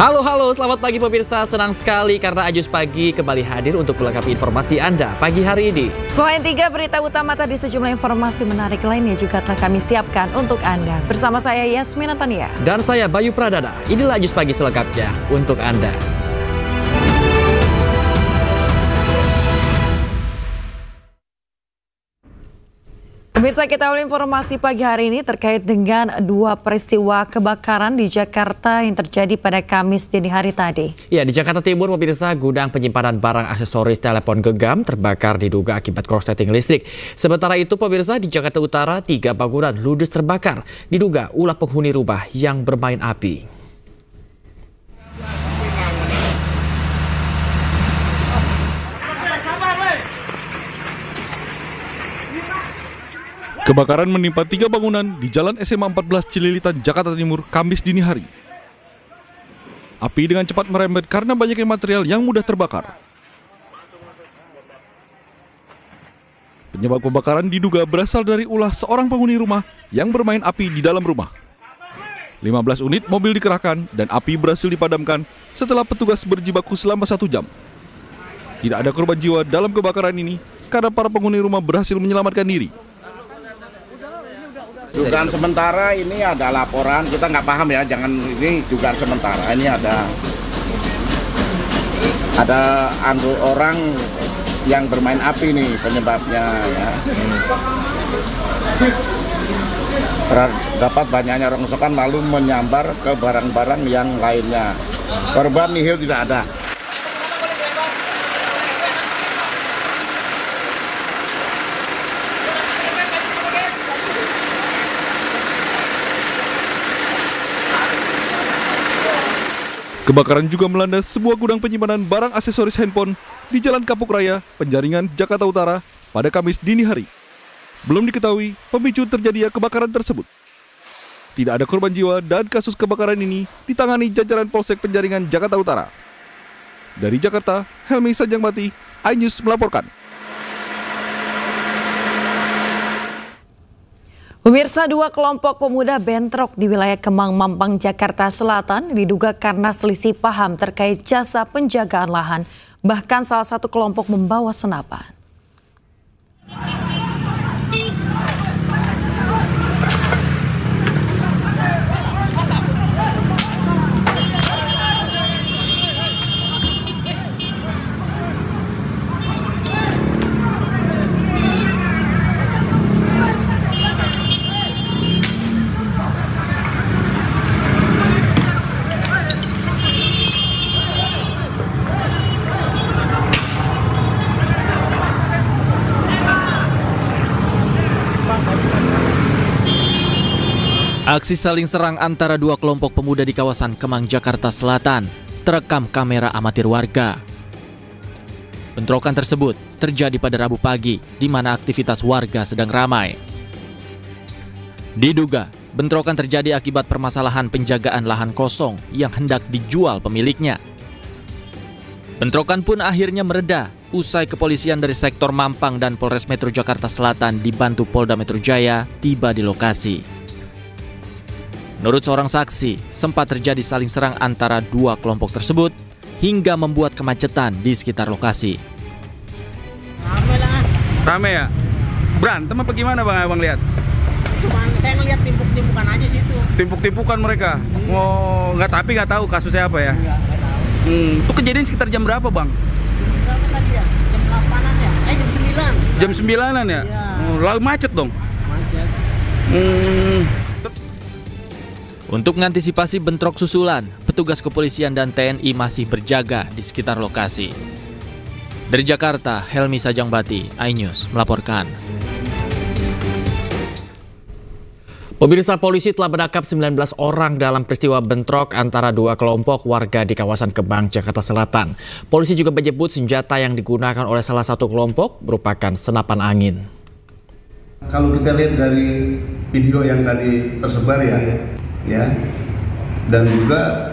Halo, selamat pagi pemirsa. Senang sekali karena Ajus Pagi kembali hadir untuk melengkapi informasi Anda pagi hari ini. Selain 3 berita utama tadi, sejumlah informasi menarik lainnya juga telah kami siapkan untuk Anda. Bersama saya Yasmin Natania. Dan saya Bayu Pradana. Inilah Ajus Pagi selengkapnya untuk Anda. Pemirsa, kita awali informasi pagi hari ini terkait dengan 2 peristiwa kebakaran di Jakarta yang terjadi pada Kamis dini hari tadi. Ya, di Jakarta Timur, pemirsa, gudang penyimpanan barang aksesoris telepon genggam terbakar diduga akibat korsleting listrik. Sementara itu, pemirsa, di Jakarta Utara 3 bangunan ludes terbakar diduga ulah penghuni rumah yang bermain api. Kebakaran menimpa 3 bangunan di Jalan SMA 14 Cililitan, Jakarta Timur, Kamis dini hari. Api dengan cepat merembet karena banyaknya material yang mudah terbakar. Penyebab kebakaran diduga berasal dari ulah seorang penghuni rumah yang bermain api di dalam rumah. 15 unit mobil dikerahkan dan api berhasil dipadamkan setelah petugas berjibaku selama 1 jam. Tidak ada korban jiwa dalam kebakaran ini karena para penghuni rumah berhasil menyelamatkan diri. Dugaan sementara ini ada laporan, kita nggak paham ya, jangan ini dugaan sementara. Ini ada orang yang bermain api nih penyebabnya ya. Terdapat banyaknya rongsokan lalu menyambar ke barang-barang yang lainnya. Korban nihil tidak ada. Kebakaran juga melanda sebuah gudang penyimpanan barang aksesoris handphone di Jalan Kapuk Raya, Penjaringan, Jakarta Utara pada Kamis dini hari. Belum diketahui pemicu terjadinya kebakaran tersebut. Tidak ada korban jiwa dan kasus kebakaran ini ditangani jajaran Polsek Penjaringan, Jakarta Utara. Dari Jakarta, Helmi Sajangbati, iNews melaporkan. Pemirsa, 2 kelompok pemuda bentrok di wilayah Kemang, Mampang, Jakarta Selatan diduga karena selisih paham terkait jasa penjagaan lahan. Bahkan salah satu kelompok membawa senapan. Aksi saling serang antara 2 kelompok pemuda di kawasan Kemang, Jakarta Selatan terekam kamera amatir warga. Bentrokan tersebut terjadi pada Rabu pagi di mana aktivitas warga sedang ramai. Diduga bentrokan terjadi akibat permasalahan penjagaan lahan kosong yang hendak dijual pemiliknya. Bentrokan pun akhirnya mereda usai kepolisian dari sektor Mampang dan Polres Metro Jakarta Selatan dibantu Polda Metro Jaya tiba di lokasi. Menurut seorang saksi, sempat terjadi saling serang antara 2 kelompok tersebut hingga membuat kemacetan di sekitar lokasi. Rame ya? Berantem apa gimana bang abang lihat? Cuman saya ngeliat timpuk-timpukan aja situ. Timpuk-timpukan mereka? Oh, nggak tahu kasusnya apa ya? Nggak tahu. Itu kejadian sekitar jam berapa bang? Berapa tadi ya? Jam 8-an ya? Jam 9. Jam 9-an ya? Iya. Oh, lalu macet dong? Macet. Untuk mengantisipasi bentrok susulan, petugas kepolisian dan TNI masih berjaga di sekitar lokasi. Dari Jakarta, Helmi Sajangbati, iNews melaporkan. Pemirsa, polisi telah menangkap 19 orang dalam peristiwa bentrok antara 2 kelompok warga di kawasan Kemang, Jakarta Selatan. Polisi juga menyebut senjata yang digunakan oleh salah satu kelompok merupakan senapan angin. Kalau kita lihat dari video yang tadi tersebar ya, dan juga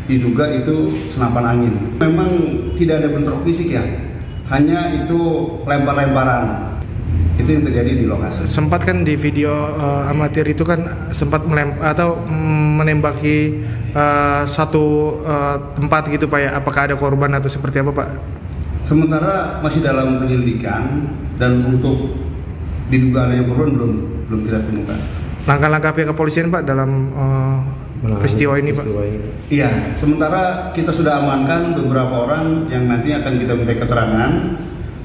diduga itu senapan angin. Memang tidak ada bentrok fisik ya, hanya itu lempar-lemparan. Itu yang terjadi di lokasi. Sempat kan di video amatir itu kan sempat menembaki satu tempat gitu Pak ya? Apakah ada korban atau seperti apa Pak? Sementara masih dalam penyelidikan dan untuk diduga adanya korban belum kita temukan. Langkah-langkah pihak kepolisian Pak dalam peristiwa ini Pak? Iya, sementara kita sudah amankan beberapa orang yang nanti akan kita minta keterangan.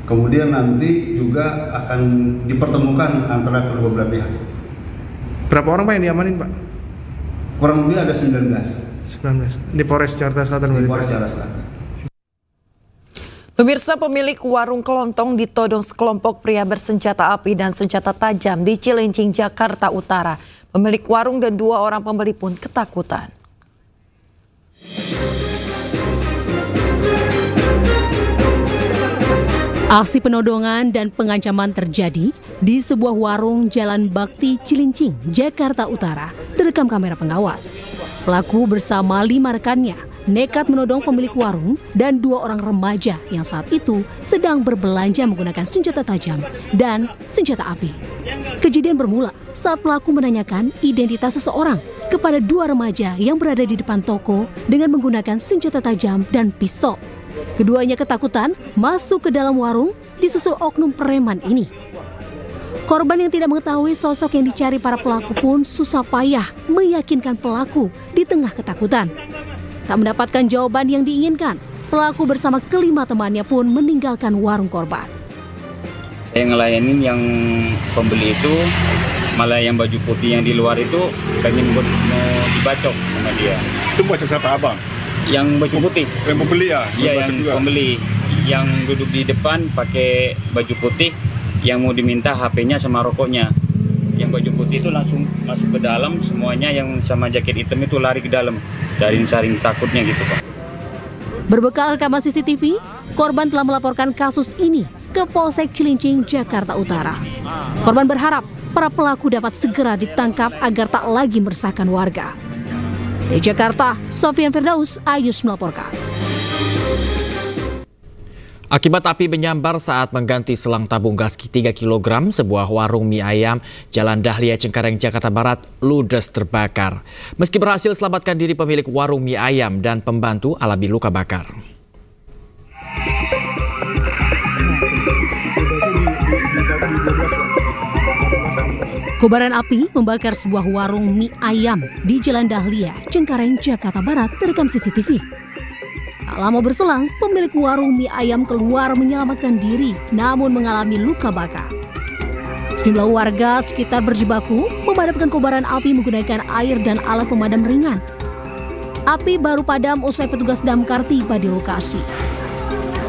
Kemudian nanti juga akan dipertemukan antara kedua belah pihak. Berapa orang Pak yang diamanin Pak? Kurang lebih ada 19 di Polres Jakarta Selatan. Di Polres Jakarta Selatan. Pemirsa, pemilik warung kelontong ditodong sekelompok pria bersenjata api dan senjata tajam di Cilincing, Jakarta Utara. Pemilik warung dan 2 orang pembeli pun ketakutan. Aksi penodongan dan pengancaman terjadi di sebuah warung Jalan Bakti Cilincing, Jakarta Utara, terekam kamera pengawas. Pelaku bersama 5 rekannya nekat menodong pemilik warung dan 2 orang remaja yang saat itu sedang berbelanja menggunakan senjata tajam dan senjata api. Kejadian bermula saat pelaku menanyakan identitas seseorang kepada 2 remaja yang berada di depan toko dengan menggunakan senjata tajam dan pistol. Keduanya ketakutan masuk ke dalam warung disusul oknum preman ini. Korban yang tidak mengetahui sosok yang dicari para pelaku pun susah payah meyakinkan pelaku di tengah ketakutan. Tak mendapatkan jawaban yang diinginkan, pelaku bersama kelima temannya pun meninggalkan warung korban. Yang ngelayanin yang pembeli itu, malah yang baju putih yang di luar itu pengen mau dibacok sama dia. Itu bacok siapa abang? Yang baju putih. Yang pembeli ya? Iya, yang juga. Pembeli. Yang duduk di depan pakai baju putih, yang mau diminta HP-nya sama rokoknya. Yang baju putih itu langsung masuk ke dalam, semuanya yang sama jaket hitam itu lari ke dalam. Dari saring takutnya gitu Pak. Berbekal rekaman CCTV, korban telah melaporkan kasus ini ke Polsek Cilincing, Jakarta Utara. Korban berharap para pelaku dapat segera ditangkap agar tak lagi meresahkan warga. Di Jakarta, Sofian Firdaus, Ayus melaporkan. Akibat api menyambar saat mengganti selang tabung gas 3 kg, sebuah warung mie ayam Jalan Dahlia, Cengkareng, Jakarta Barat ludes terbakar. Meski berhasil selamatkan diri, pemilik warung mie ayam dan pembantu alami luka bakar. Kobaran api membakar sebuah warung mie ayam di Jalan Dahlia, Cengkareng, Jakarta Barat terekam CCTV. Tak lama berselang, pemilik warung mie ayam keluar menyelamatkan diri, namun mengalami luka bakar. Sejumlah warga sekitar berjibaku memadamkan kobaran api menggunakan air dan alat pemadam ringan. Api baru padam usai petugas damkar tiba di lokasi.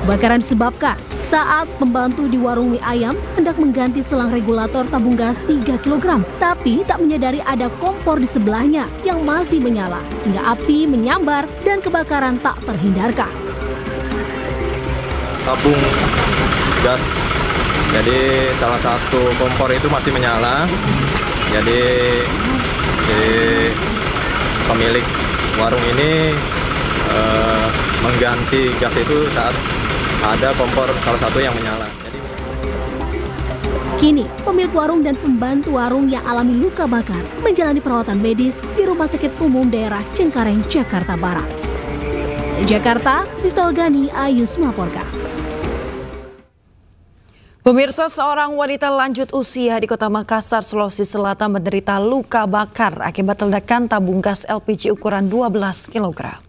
Kebakaran disebabkan saat pembantu di warung mie ayam hendak mengganti selang regulator tabung gas 3 kg, tapi tak menyadari ada kompor di sebelahnya yang masih menyala, hingga api menyambar dan kebakaran tak terhindarkan. Tabung gas, jadi salah satu kompor itu masih menyala, jadi si pemilik warung ini mengganti gas itu saat ada kompor salah satu yang menyala. Kini, pemilik warung dan pembantu warung yang alami luka bakar menjalani perawatan medis di Rumah Sakit Umum Daerah Cengkareng, Jakarta Barat. Di Jakarta, Miftah Gani, Ayus melaporkan. Pemirsa, seorang wanita lanjut usia di Kota Makassar, Sulawesi Selatan menderita luka bakar akibat ledakan tabung gas LPG ukuran 12 kg.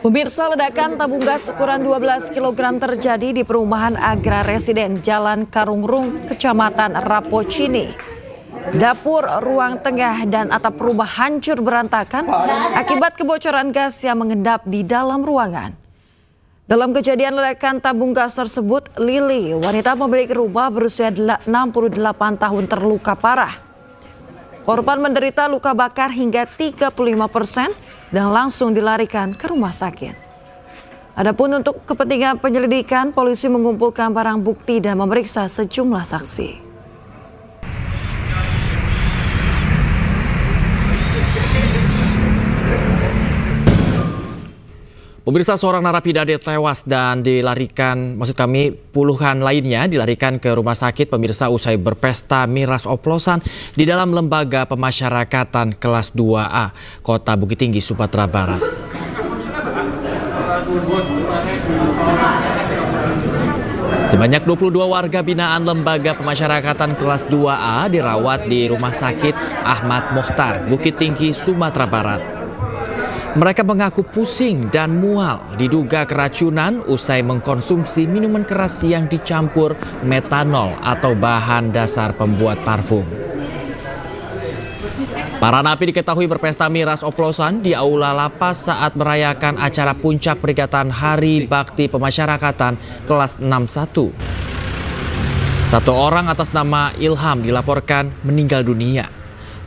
Pemirsa, ledakan tabung gas ukuran 12 kg terjadi di perumahan Agra Residen Jalan Karungrung, Kecamatan Rapocini. Dapur, ruang tengah, dan atap rumah hancur berantakan akibat kebocoran gas yang mengendap di dalam ruangan. Dalam kejadian ledakan tabung gas tersebut, Lili, wanita pemilik rumah berusia 68 tahun, terluka parah. Korban menderita luka bakar hingga 35% dan langsung dilarikan ke rumah sakit. Adapun untuk kepentingan penyelidikan, polisi mengumpulkan barang bukti dan memeriksa sejumlah saksi. Pemirsa, seorang narapidana tewas dan puluhan lainnya dilarikan ke rumah sakit pemirsa usai berpesta miras oplosan di dalam lembaga pemasyarakatan kelas 2A, Kota Bukit Tinggi, Sumatera Barat. Sebanyak 22 warga binaan lembaga pemasyarakatan kelas 2A dirawat di Rumah Sakit Ahmad Mohtar, Bukit Tinggi, Sumatera Barat. Mereka mengaku pusing dan mual diduga keracunan usai mengkonsumsi minuman keras yang dicampur metanol atau bahan dasar pembuat parfum. Para napi diketahui berpesta miras oplosan di aula lapas saat merayakan acara puncak peringatan Hari Bakti Pemasyarakatan kelas 61. Satu orang atas nama Ilham dilaporkan meninggal dunia.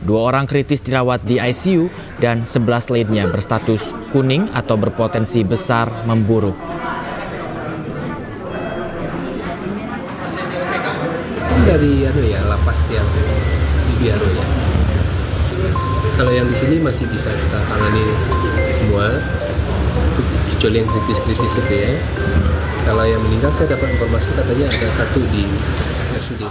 2 orang kritis dirawat di ICU dan 11 lainnya berstatus kuning atau berpotensi besar memburuk. Dari lapas yang di Biaro ya. Kalau yang di sini masih bisa kita tangani semua, kecuali yang kritis-kritis itu ya. Kalau yang meninggal saya dapat informasi katanya ada 1 di RSUD.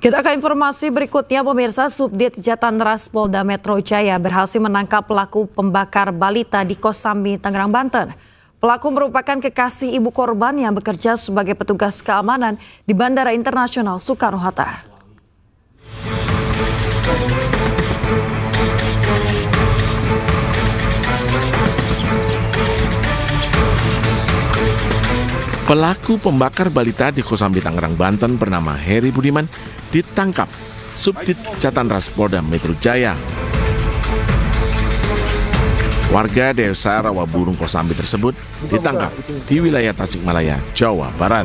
Kita ke informasi berikutnya, pemirsa. Subdit Jatanras Polda Metro Jaya berhasil menangkap pelaku pembakar balita di Kosambi, Tangerang, Banten. Pelaku merupakan kekasih ibu korban yang bekerja sebagai petugas keamanan di Bandara Internasional Soekarno-Hatta. Pelaku pembakar balita di Kosambi, Tangerang, Banten bernama Heri Budiman ditangkap Subdit Jatanras Polda Metro Jaya. Warga desa Rawaburung Kosambi tersebut ditangkap di wilayah Tasikmalaya, Jawa Barat.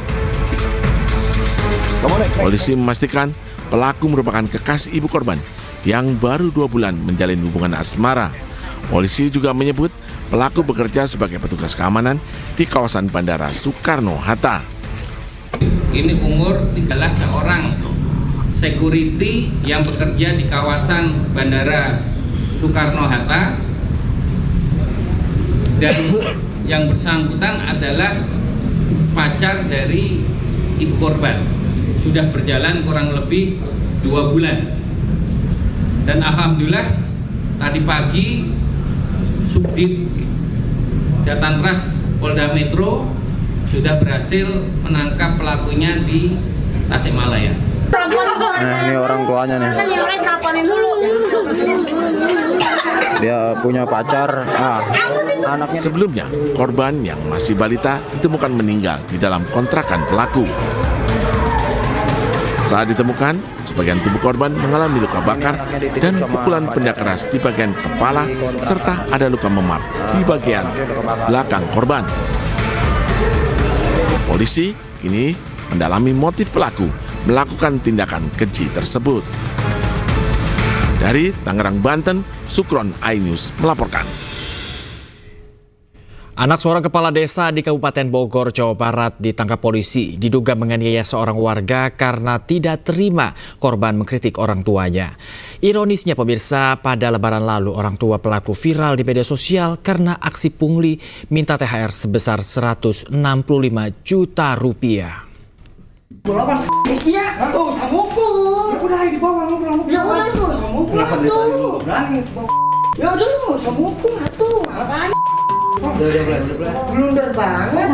Polisi memastikan pelaku merupakan kekasih ibu korban yang baru 2 bulan menjalin hubungan asmara. Polisi juga menyebut pelaku bekerja sebagai petugas keamanan di kawasan Bandara Soekarno-Hatta. Ini umur 13 seorang security yang bekerja di kawasan Bandara Soekarno-Hatta, dan yang bersangkutan adalah pacar dari ibu korban. Sudah berjalan kurang lebih 2 bulan. Dan alhamdulillah tadi pagi Subdit Jatanras Polda Metro sudah berhasil menangkap pelakunya di Tasikmalaya. Nah, ini orang tuanya nih. Dia punya pacar. Anaknya. Sebelumnya, korban yang masih balita ditemukan meninggal di dalam kontrakan pelaku. Saat ditemukan, sebagian tubuh korban mengalami luka bakar dan pukulan benda keras di bagian kepala serta ada luka memar di bagian belakang korban. Polisi kini mendalami motif pelaku melakukan tindakan keji tersebut. Dari Tangerang, Banten, Sukron iNews melaporkan. Anak seorang kepala desa di Kabupaten Bogor, Jawa Barat ditangkap polisi diduga menganiaya seorang warga karena tidak terima korban mengkritik orang tuanya. Ironisnya pemirsa, pada Lebaran lalu orang tua pelaku viral di media sosial karena aksi pungli minta THR sebesar 165 juta rupiah. Iya, oh samuku. Ya udah di bawah ngobrol. Ya udah tuh samuku. Ya udah tuh samuku atuh. Blunder banget.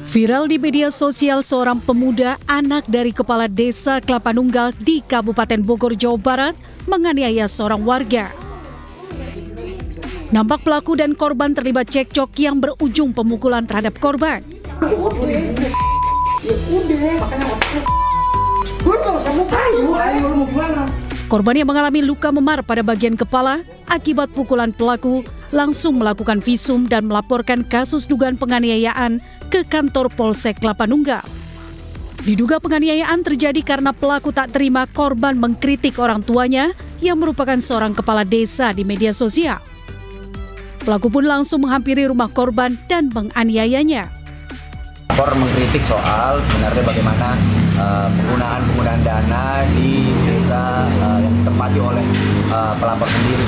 Viral di media sosial, seorang pemuda anak dari kepala desa Kelapa Nunggal di Kabupaten Bogor, Jawa Barat menganiaya seorang warga. Nampak pelaku dan korban terlibat cekcok yang berujung pemukulan terhadap korban. Korban yang mengalami luka memar pada bagian kepala akibat pukulan pelaku langsung melakukan visum dan melaporkan kasus dugaan penganiayaan ke kantor Polsek Kelapa Nunggal. Diduga penganiayaan terjadi karena pelaku tak terima korban mengkritik orang tuanya yang merupakan seorang kepala desa di media sosial. Pelaku pun langsung menghampiri rumah korban dan menganiayanya. Mengkritik soal sebenarnya bagaimana penggunaan dana di desa yang ditempati oleh pelapor sendiri.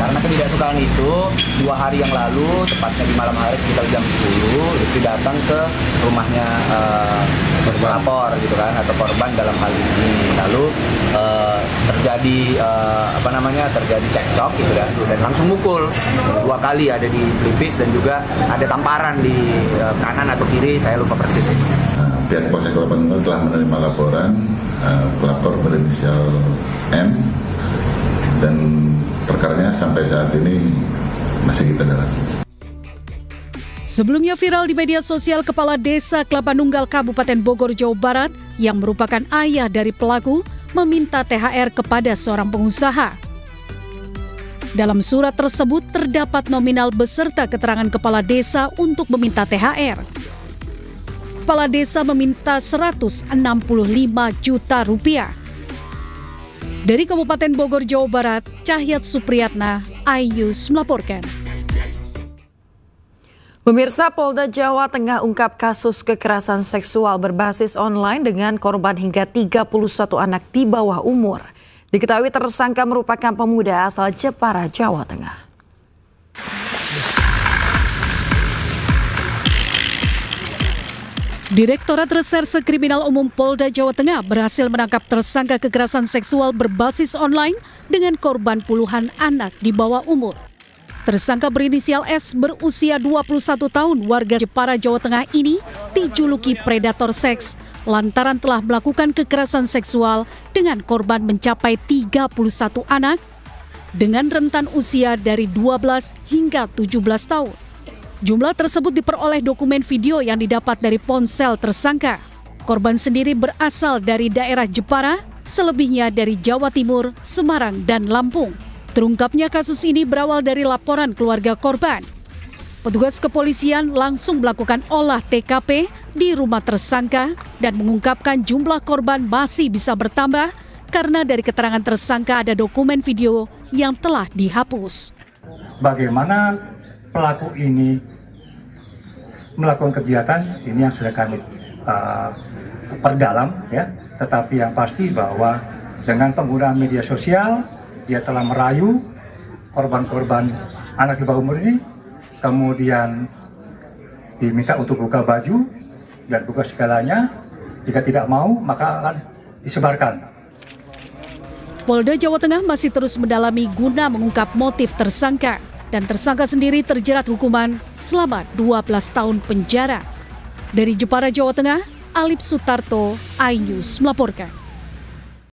Karena ketidaksukaan itu 2 hari yang lalu, tepatnya di malam hari sekitar jam 10, Lutfi datang ke rumahnya pelapor gitu kan, atau korban dalam hal ini. Lalu terjadi terjadi cekcok gitu dan langsung mukul 2 kali, ada di pelipis dan juga ada tamparan di kanan atau kiri, saya lupa persis. Pihak Polsek Kelapa Nunggal telah menerima laporan pelapor berinisial M dan perkaranya sampai saat ini masih kita dalami. Sebelumnya viral di media sosial Kepala Desa Kelapa Nunggal Kabupaten Bogor, Jawa Barat yang merupakan ayah dari pelaku meminta THR kepada seorang pengusaha. Dalam surat tersebut terdapat nominal beserta keterangan kepala desa untuk meminta THR. Kepala desa meminta 165 juta rupiah. Dari Kabupaten Bogor, Jawa Barat, Cahyat Supriyatna, iNews melaporkan. Pemirsa, Polda Jawa Tengah ungkap kasus kekerasan seksual berbasis online dengan korban hingga 31 anak di bawah umur. Diketahui tersangka merupakan pemuda asal Jepara, Jawa Tengah. Direktorat Reserse Kriminal Umum Polda Jawa Tengah berhasil menangkap tersangka kekerasan seksual berbasis online dengan korban puluhan anak di bawah umur. Tersangka berinisial S berusia 21 tahun warga Jepara, Jawa Tengah ini dijuluki predator seks lantaran telah melakukan kekerasan seksual dengan korban mencapai 31 anak dengan rentan usia dari 12 hingga 17 tahun. Jumlah tersebut diperoleh dokumen video yang didapat dari ponsel tersangka. Korban sendiri berasal dari daerah Jepara, selebihnya dari Jawa Timur, Semarang, dan Lampung. Terungkapnya kasus ini berawal dari laporan keluarga korban. Petugas kepolisian langsung melakukan olah TKP di rumah tersangka dan mengungkapkan jumlah korban masih bisa bertambah karena dari keterangan tersangka ada dokumen video yang telah dihapus. Bagaimana pelaku ini melakukan kegiatan ini yang sudah kami perdalam, ya. Tetapi yang pasti bahwa dengan penggunaan media sosial dia telah merayu korban-korban anak di bawah umur ini, kemudian diminta untuk buka baju dan buka segalanya. Jika tidak mau maka akan disebarkan. Polda Jawa Tengah masih terus mendalami guna mengungkap motif tersangka. Dan tersangka sendiri terjerat hukuman selama 12 tahun penjara. Dari Jepara, Jawa Tengah, Alip Sutarto, iNews melaporkan.